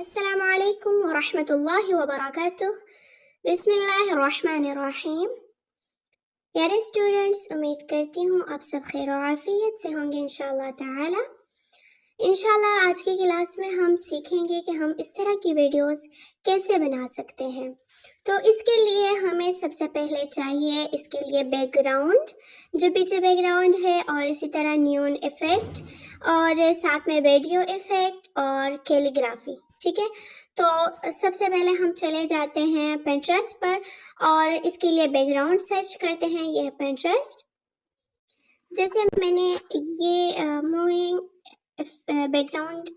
अस्सलामु अलैकुम वरहमतुल्लाहि वबरकातुह। बिस्मिल्लाहिर्रहमानिर्रहीम। प्यारे स्टूडेंट्स, उम्मीद करती हूँ आप सब खैर और आफियत से होंगे इंशाअल्लाह ताला। इंशाअल्लाह आज की क्लास में हम सीखेंगे कि हम इस तरह की वीडियोस कैसे बना सकते हैं। तो इसके लिए हमें सबसे पहले चाहिए इसके लिए बैकग्राउंड, जो पीछे बैकग्राउंड है, और इसी तरह न्यून इफ़ेक्ट और साथ में वीडियो इफ़ेक्ट और कैलीग्राफी। ठीक है, तो सबसे पहले हम चले जाते हैं पिंटरेस्ट पर और इसके लिए बैकग्राउंड सर्च करते हैं। यह है पिंटरेस्ट। जैसे मैंने ये मूविंग बैकग्राउंड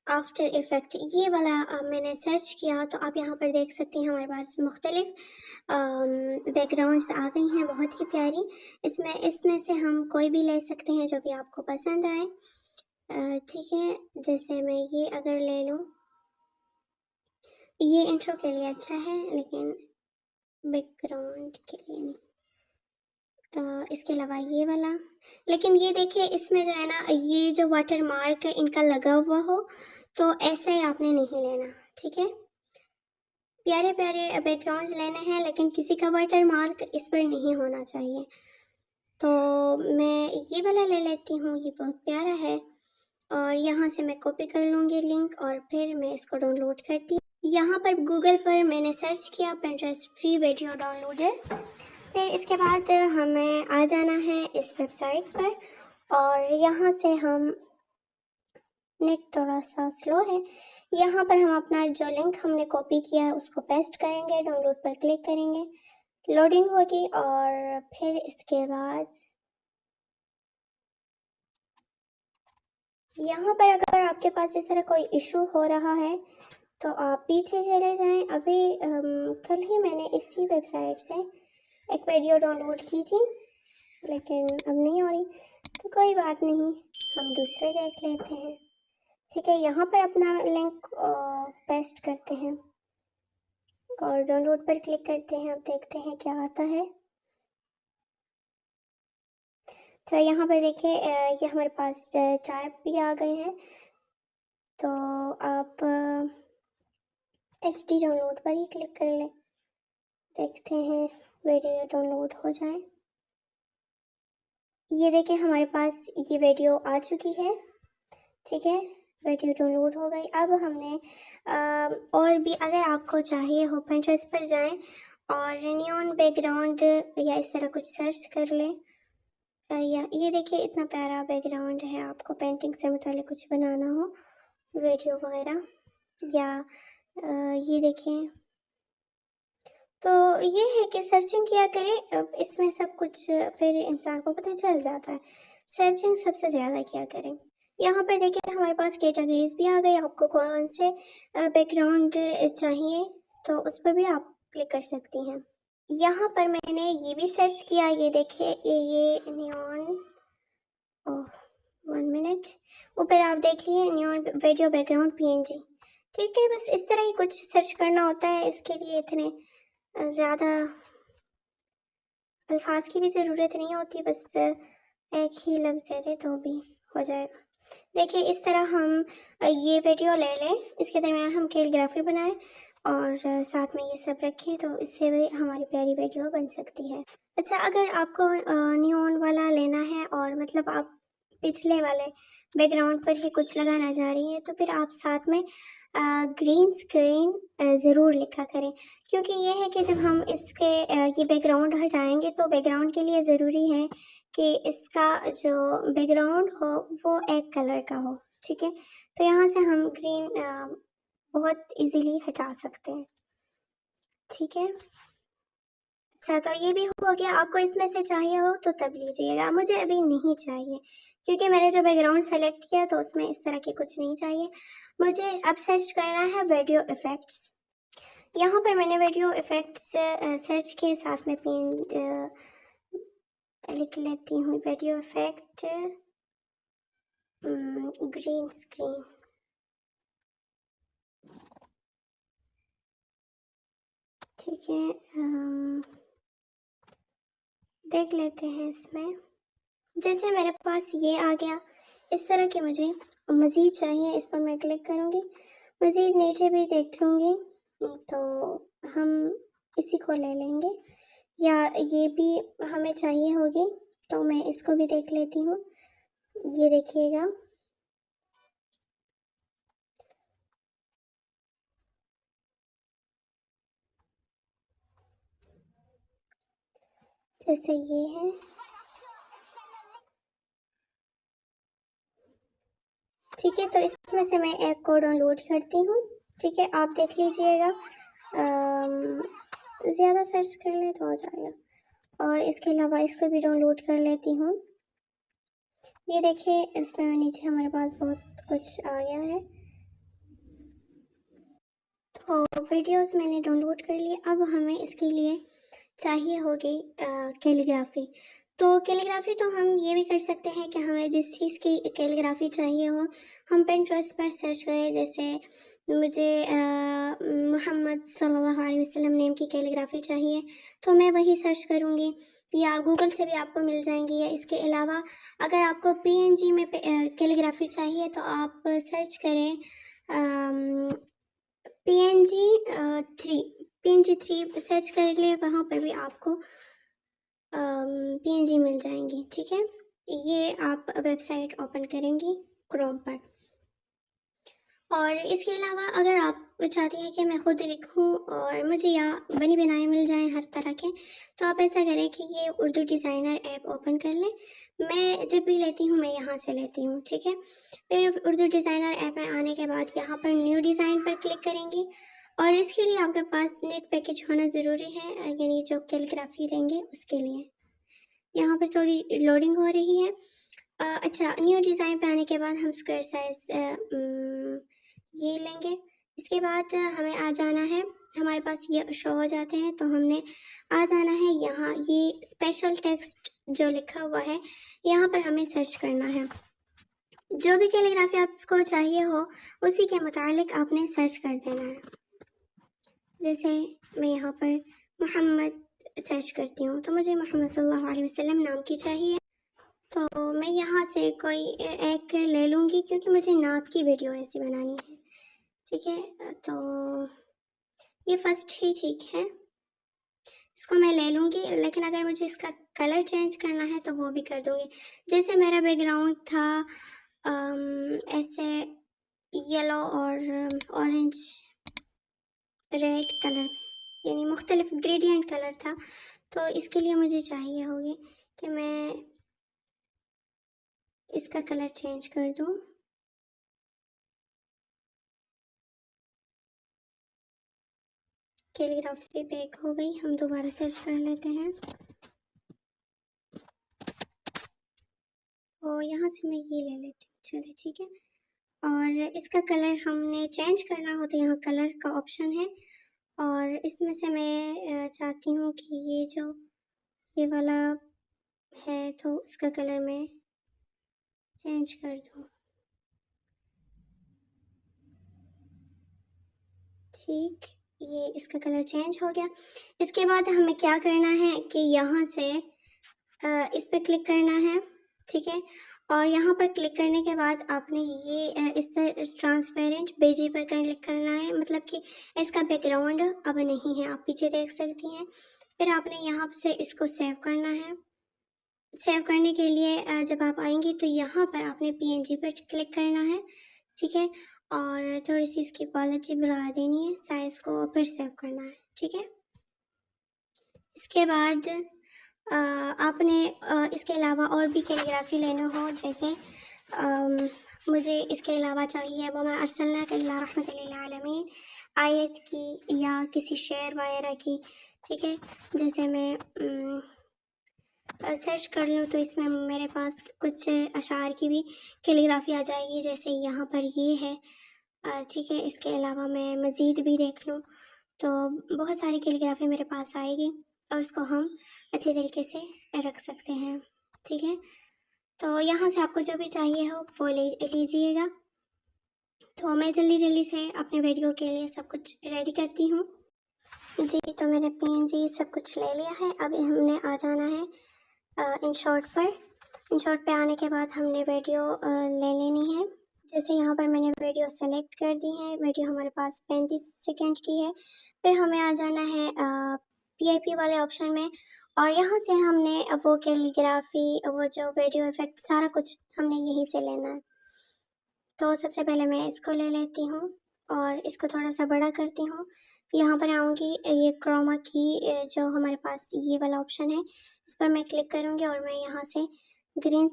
आफ्टर इफ़ेक्ट ये वाला मैंने सर्च किया, तो आप यहाँ पर देख सकते हैं हमारे पास मुख्तलिफ बैकग्राउंड्स आ गई हैं, बहुत ही प्यारी। इसमें से हम कोई भी ले सकते हैं जो भी आपको पसंद आए। ठीक है, जैसे मैं ये अगर ले लूँ, ये इंट्रो के लिए अच्छा है लेकिन बैकग्राउंड के लिए नहीं। इसके अलावा ये वाला, लेकिन ये देखिए इसमें जो है ना, ये जो वाटर मार्क इनका लगा हुआ हो, तो ऐसा ही आपने नहीं लेना। ठीक है, प्यारे प्यारे बैकग्राउंड्स लेने हैं लेकिन किसी का वाटर मार्क इस पर नहीं होना चाहिए। तो मैं ये वाला ले लेती हूँ, ये बहुत प्यारा है, और यहाँ से मैं कॉपी कर लूँगी लिंक और फिर मैं इसको डाउनलोड करती हूँ। यहाँ पर गूगल पर मैंने सर्च किया पिंटरेस्ट फ्री वीडियो डाउनलोडर। फिर इसके बाद हमें आ जाना है इस वेबसाइट पर, और यहाँ से हम, नेट थोड़ा सा स्लो है, यहाँ पर हम अपना जो लिंक हमने कॉपी किया है उसको पेस्ट करेंगे, डाउनलोड पर क्लिक करेंगे, लोडिंग होगी, और फिर इसके बाद यहाँ पर अगर आपके पास इस तरह कोई इशू हो रहा है तो आप पीछे चले जाएं। अभी कल ही मैंने इसी वेबसाइट से एक वीडियो डाउनलोड की थी लेकिन अब नहीं हो रही, तो कोई बात नहीं, हम दूसरे देख लेते हैं। ठीक है, यहाँ पर अपना लिंक पेस्ट करते हैं और डाउनलोड पर क्लिक करते हैं। अब देखते हैं क्या आता है। अच्छा, यहाँ पर देखिए ये हमारे पास टाइप भी आ गए हैं, तो आप HD डाउनलोड पर ही क्लिक कर लें। देखते हैं वीडियो डाउनलोड हो जाए। ये देखिए हमारे पास ये वीडियो आ चुकी है। ठीक है, वीडियो डाउनलोड हो गई। अब हमने और भी अगर आपको चाहिए हो, पिंटरेस्ट पर जाएं और न्यून बैकग्राउंड या इस तरह कुछ सर्च कर लें। या ये देखिए इतना प्यारा बैकग्राउंड है, आपको पेंटिंग से मुताल्लिक कुछ बनाना हो, वीडियो वगैरह, या ये देखिए। तो ये है कि सर्चिंग किया करें, अब इसमें सब कुछ फिर इंसान को पता चल जाता है। सर्चिंग सबसे ज़्यादा किया करें। यहाँ पर देखिए हमारे पास कैटेगरीज भी आ गई, आपको कौन से बैकग्राउंड चाहिए तो उस पर भी आप क्लिक कर सकती हैं। यहाँ पर मैंने ये भी सर्च किया, ये देखिए ये न्यून, ओह 1 मिनट, ऊपर आप देख लिए न्यून वीडियो बैकग्राउंड PNG। ठीक है, बस इस तरह ही कुछ सर्च करना होता है, इसके लिए इतने ज़्यादा अल्फाज की भी ज़रूरत नहीं होती, बस एक ही लफ्ज़ दे दे तो भी हो जाएगा। देखिए इस तरह हम ये वीडियो ले लें, इसके दरमियान हम कैलीग्राफी बनाएं और साथ में ये सब रखें, तो इससे भी हमारी प्यारी वीडियो बन सकती है। अच्छा, अगर आपको न्यून वाला लेना है और मतलब आप पिछले वाले बैकग्राउंड पर ही कुछ लगाना चाह रही हैं, तो फिर आप साथ में ग्रीन स्क्रीन ज़रूर लिखा करें, क्योंकि ये है कि जब हम इसके ये बैकग्राउंड हटाएंगे तो बैकग्राउंड के लिए ज़रूरी है कि इसका जो बैकग्राउंड हो वो एक कलर का हो। ठीक है, तो यहाँ से हम ग्रीन बहुत इजीली हटा सकते हैं। ठीक है, अच्छा, तो ये भी हो गया। आपको इसमें से चाहिए हो तो तब लीजिएगा, मुझे अभी नहीं चाहिए क्योंकि मैंने जो बैकग्राउंड सेलेक्ट किया तो उसमें इस तरह के कुछ नहीं चाहिए। मुझे अब सर्च करना है वीडियो इफ़ेक्ट्स। यहाँ पर मैंने वीडियो इफ़ेक्ट्स सर्च किए, साथ में पिन लिख लेती हूँ वीडियो इफ़ेक्ट ग्रीन स्क्रीन। ठीक है, देख लेते हैं इसमें। जैसे मेरे पास ये आ गया, इस तरह के मुझे मज़ीद चाहिए, इस पर मैं क्लिक करूँगी। मज़ीद नीचे भी देख लूँगी तो हम इसी को ले लेंगे, या ये भी हमें चाहिए होगी तो मैं इसको भी देख लेती हूँ। ये देखिएगा, जैसे ये है। ठीक है, तो इसमें से मैं एक को डाउनलोड करती हूँ। ठीक है, आप देख लीजिएगा, ज़्यादा सर्च कर लें तो हो जाएगा। और इसके अलावा इसको भी डाउनलोड कर लेती हूँ। ये देखिए, इसमें नीचे हमारे पास बहुत कुछ आ गया है। तो वीडियोस मैंने डाउनलोड कर लिए। अब हमें इसके लिए चाहिए होगी कैलीग्राफी। तो कैलीग्राफी तो हम ये भी कर सकते हैं कि हमें जिस चीज़ की कैलीग्राफी चाहिए हो, हम पिंटरेस्ट पर सर्च करें। जैसे मुझे मोहम्मद सल्लल्लाहु अलैहि वसल्लम नेम की कैलीग्राफी चाहिए, तो मैं वही सर्च करूँगी, या गूगल से भी आपको मिल जाएंगी। या इसके अलावा अगर आपको पीएनजी में कैलीग्राफी चाहिए तो आप सर्च करें पी एन जी 3 सर्च कर ले, वहाँ पर भी आपको पीएनजी मिल जाएंगी। ठीक है, ये आप वेबसाइट ओपन करेंगी क्रोम पर। और इसके अलावा अगर आप चाहती हैं कि मैं खुद लिखूं और मुझे या बनी बनाए मिल जाएं हर तरह के, तो आप ऐसा करें कि ये उर्दू डिज़ाइनर ऐप ओपन कर लें। मैं जब भी लेती हूँ मैं यहाँ से लेती हूँ। ठीक है, फिर उर्दू डिज़ाइनर ऐप में आने के बाद यहाँ पर न्यू डिज़ाइन पर क्लिक करेंगी। और इसके लिए आपके पास नेट पैकेज होना ज़रूरी है, यानी जो कैलीग्राफी लेंगे उसके लिए। यहाँ पर थोड़ी लोडिंग हो रही है। अच्छा, न्यू डिज़ाइन पे आने के बाद हम स्क्वायर साइज ये लेंगे। इसके बाद हमें आ जाना है, हमारे पास ये शो हो जाते हैं, तो हमने आ जाना है यहाँ, ये स्पेशल टेक्स्ट जो लिखा हुआ है यहाँ पर हमें सर्च करना है। जो भी कैलीग्राफी आपको चाहिए हो उसी के मुतालिक आपने सर्च कर देना है। जैसे मैं यहाँ पर मोहम्मद सर्च करती हूँ, तो मुझे मोहम्मद सल्लल्लाहु अलैहि वसल्लम नाम की चाहिए, तो मैं यहाँ से कोई एक ले लूँगी क्योंकि मुझे नात की वीडियो ऐसी बनानी है। ठीक है, तो ये फर्स्ट ही ठीक है, इसको मैं ले लूँगी। लेकिन अगर मुझे इसका कलर चेंज करना है तो वो भी कर दूँगी। जैसे मेरा बैकग्राउंड था ऐसे येलो और ऑरेंज रेड कलर, यानी मुख्तलिफ ग्रेडियंट कलर था, तो इसके लिए मुझे चाहिए होगी कि मैं इसका कलर चेंज कर दूँ। कैलीग्राफी बैक हो गई, हम दोबारा सर्च कर लेते हैं। तो यहाँ से मैं ये ले लेती हूँ, चलिए ठीक है। और इसका कलर हमने चेंज करना हो तो यहाँ कलर का ऑप्शन है, और इसमें से मैं चाहती हूँ कि ये जो ये वाला है तो उसका कलर मैं चेंज कर दूँ। ठीक, ये इसका कलर चेंज हो गया। इसके बाद हमें क्या करना है कि यहाँ से इस पर क्लिक करना है। ठीक है, और यहाँ पर क्लिक करने के बाद आपने ये इस ट्रांसपेरेंट पेजी पर क्लिक करना है, मतलब कि इसका बैकग्राउंड अब नहीं है, आप पीछे देख सकती हैं। फिर आपने यहाँ से इसको सेव करना है। सेव करने के लिए जब आप आएंगी तो यहाँ पर आपने पीएनजी पर क्लिक करना है। ठीक है, और थोड़ी सी इसकी क्वालिटी बढ़ा देनी है, साइज़ को फिर सेव करना है। ठीक है, इसके बाद आपने इसके अलावा और भी कैलीग्राफी लेना हो, जैसे मुझे इसके अलावा चाहिए वमा अर्सलनाका इल्ला रहमतल लिल आलमीन आयत की या किसी शेर वगैरह की। ठीक है, जैसे मैं सर्च कर लूँ तो इसमें मेरे पास कुछ अशार की भी कैलीग्राफी आ जाएगी, जैसे यहाँ पर ये है। ठीक है, इसके अलावा मैं मज़ीद भी देख लूँ तो बहुत सारी कैलीग्राफी मेरे पास आएगी और उसको हम अच्छे तरीके से रख सकते हैं। ठीक है, तो यहाँ से आपको जो भी चाहिए हो वो ले लीजिएगा। तो मैं जल्दी जल्दी से अपने वीडियो के लिए सब कुछ रेडी करती हूँ। जी, तो मैंने पीएनजी सब कुछ ले लिया है। अब हमने आ जाना है इन शॉर्ट पर। इन शॉर्ट पे आने के बाद हमने वीडियो ले लेनी है। जैसे यहाँ पर मैंने वीडियो सेलेक्ट कर दी है, वीडियो हमारे पास 35 सेकंड की है। फिर हमें आ जाना है PIP वाले ऑप्शन में, और यहाँ से हमने वो कैलीग्राफी, वो जो वीडियो इफेक्ट, सारा कुछ हमने यहीं से लेना है। तो सबसे पहले मैं इसको ले लेती हूँ और इसको थोड़ा सा बड़ा करती हूँ। यहाँ पर आऊँगी, ये क्रोमा की जो हमारे पास ये वाला ऑप्शन है, इस पर मैं क्लिक करूँगी और मैं यहाँ से ग्रीन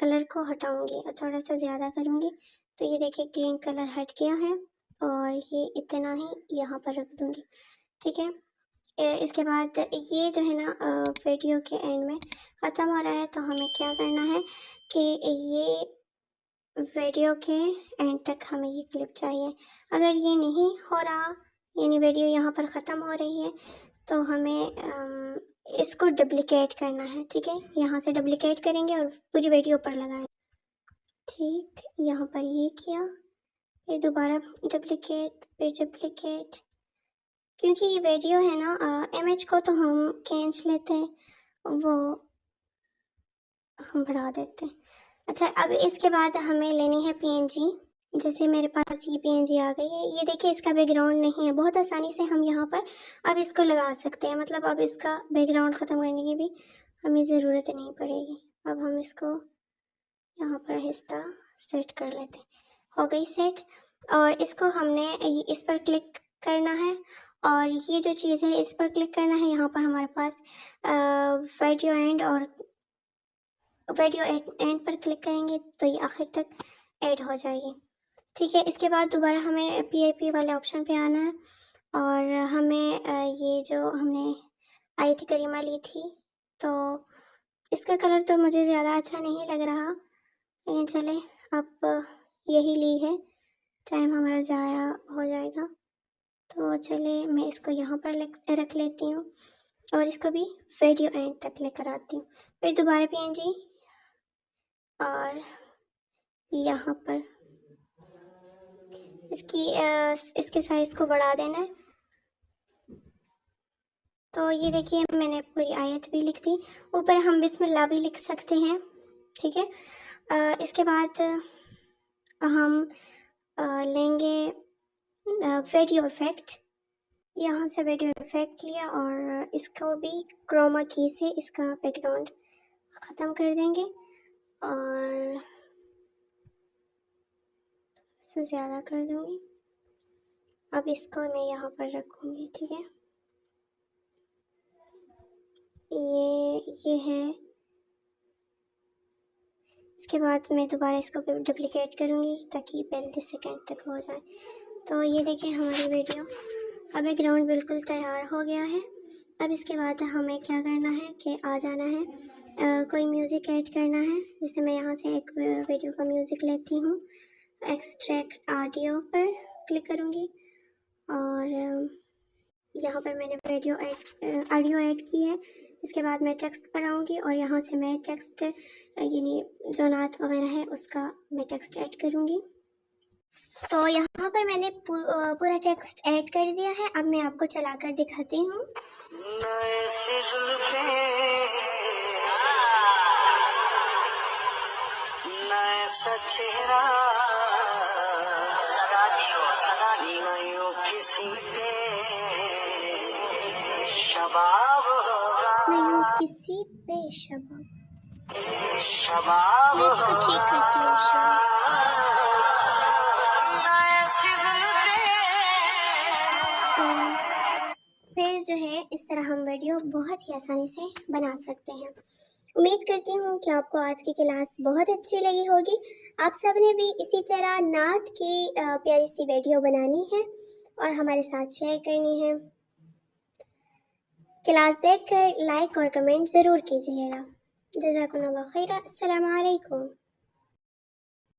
कलर को हटाऊँगी और थोड़ा सा ज़्यादा करूँगी। तो ये देखिए ग्रीन कलर हट गया है और ये इतना ही यहाँ पर रख दूँगी, ठीक है। इसके बाद ये जो है ना वीडियो के एंड में ख़त्म हो रहा है, तो हमें क्या करना है कि ये वीडियो के एंड तक हमें ये क्लिप चाहिए। अगर ये नहीं हो रहा, यानी वीडियो यहाँ पर ख़त्म हो रही है, तो हमें इसको डुप्लिकेट करना है, ठीक है। यहाँ से डुप्लिकेट करेंगे और पूरी वीडियो पर लगाएंगे, ठीक। यहाँ पर ये किया, फिर दोबारा डुप्लिकेट, फिर डुप्लिकेट। क्योंकि ये वीडियो है ना, इमेज को तो हम खींच लेते हैं, वो हम बढ़ा देते हैं। अच्छा, अब इसके बाद हमें लेनी है PNG। जैसे मेरे पास ये PNG आ गई है, ये देखिए इसका बैकग्राउंड नहीं है, बहुत आसानी से हम यहाँ पर अब इसको लगा सकते हैं। मतलब अब इसका बैकग्राउंड ख़त्म करने की भी हमें ज़रूरत नहीं पड़ेगी। अब हम इसको यहाँ पर हिस्सा सेट कर लेते हैं, हो गई सेट। और इसको हमने इस पर क्लिक करना है और ये जो चीज़ है इस पर क्लिक करना है। यहाँ पर हमारे पास वीडियो एंड, और वीडियो एंड पर क्लिक करेंगे तो ये आखिर तक ऐड हो जाएगी, ठीक है। इसके बाद दोबारा हमें PIP वाले ऑप्शन पे आना है और हमें ये जो हमने आई थी करीमा ली थी, तो इसका कलर तो मुझे ज़्यादा अच्छा नहीं लग रहा, लेकिन चले अब यही ली है, टाइम हमारा ज़ाया हो जाएगा। तो चले मैं इसको यहाँ पर रख लेती हूँ और इसको भी वीडियो एंड तक लेकर आती हूँ। फिर दोबारा PNG और यहाँ पर इसके साइज़ को बढ़ा देना है। तो ये देखिए मैंने पूरी आयत भी लिख दी, ऊपर हम बिस्मिल्लाह भी लिख सकते हैं, ठीक है। इसके बाद हम लेंगे वीडियो इफ़ेक्ट। यहाँ से वीडियो इफ़ेक्ट लिया और इसको भी क्रोमा की से इसका बैकग्राउंड ख़त्म कर देंगे और इससे ज़्यादा कर दूँगी। अब इसको मैं यहाँ पर रखूँगी, ठीक है। ये है। इसके बाद मैं दोबारा इसको डुप्लिकेट करूँगी ताकि 35 सेकंड तक हो जाए। तो ये देखिए हमारी वीडियो का बैकग्राउंड बिल्कुल तैयार हो गया है। अब इसके बाद हमें क्या करना है कि आ जाना है, कोई म्यूज़िक ऐड करना है। जैसे मैं यहाँ से एक वीडियो का म्यूज़िक लेती हूँ, एक्सट्रैक्ट ऑडियो पर क्लिक करूँगी और यहाँ पर मैंने ऑडियो ऐड की है। इसके बाद मैं टेक्स्ट पर आऊँगी और यहाँ से मैं टेक्स्ट, यानी जो नात वगैरह है उसका मैं टेक्स्ट ऐड करूँगी। तो यहाँ पर मैंने पूरा टेक्स्ट ऐड कर दिया है। अब मैं आपको चलाकर दिखाती हूँ। किसी पे शबाब मैं इसको ठीक करती हूँ। फिर जो है इस तरह हम वीडियो बहुत ही आसानी से बना सकते हैं। उम्मीद करती हूँ कि आपको आज की क्लास बहुत अच्छी लगी होगी। आप सब ने भी इसी तरह नात की प्यारी सी वीडियो बनानी है और हमारे साथ शेयर करनी है। क्लास देखकर लाइक और कमेंट ज़रूर कीजिएगा। जज़ाकुमुल्लाह खैरा। अस्सलामु अलैकुम।